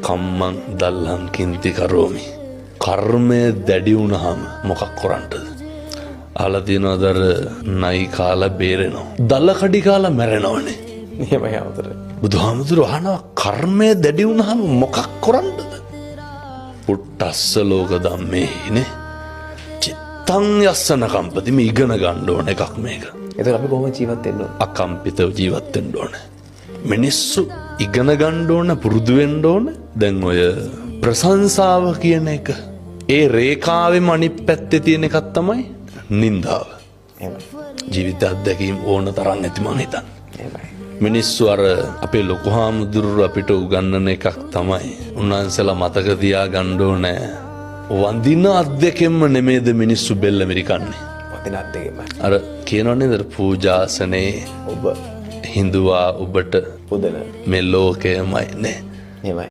කම්මං දල්ලං කින්ති කරෝමි. කර්මය දැඩි වුණාම මොකක් කරන්නද? අහලා තියෙනවද අර නයි කාලා බේරෙනවා. දල කඩි කාලා මැරෙනවනේ. එහෙමයි අවතර. බුදුහාමුදුරුවෝ අහනවා කර්මය දැඩි වුණාම මොකක් කරන්නද? පුට්ටස්ස ලෝක ධම්මේනේ. චිත්තං යස්සන කම්පති මේ ඉගෙන ගන්න ඕන එකක් මේක. එතකොට අපි කොහොමද ජීවත් වෙන්න ඕන? අකම්පිතව ජීවත් වෙන්න ඕන. මිනිස්සු ඉගෙන ගන්න ඕන පුරුදු වෙන්න ඕන. දැන් ඔය ප්‍රශංසාව කියන එක ඒ රේඛාවෙම අනිත් පැත්තේ තියෙන එකක් තමයි නින්දාව. එහෙමයි. ජීවිත අත්දැකීම් ඕන තරම් ඇති මං හිතන්නේ. එහෙමයි. මිනිස්සු අර අපේ ලොකු හාමුදුරුවෝ අපිට උගන්වන එකක් තමයි උන්වහන්සේලා මතක තියාගන්න ඕනේ වඳින අත් දෙකෙන්ම නෙමෙයිද මිනිස්සු බෙල්ල මිරිකන්නේ. වදින අත් දෙකෙන්ම. අර කියනවනේ අර පූජාසනේ ඔබ හිඳුවා ඔබට පුදන මේ ලෝකයමයි නේ. එහෙමයි.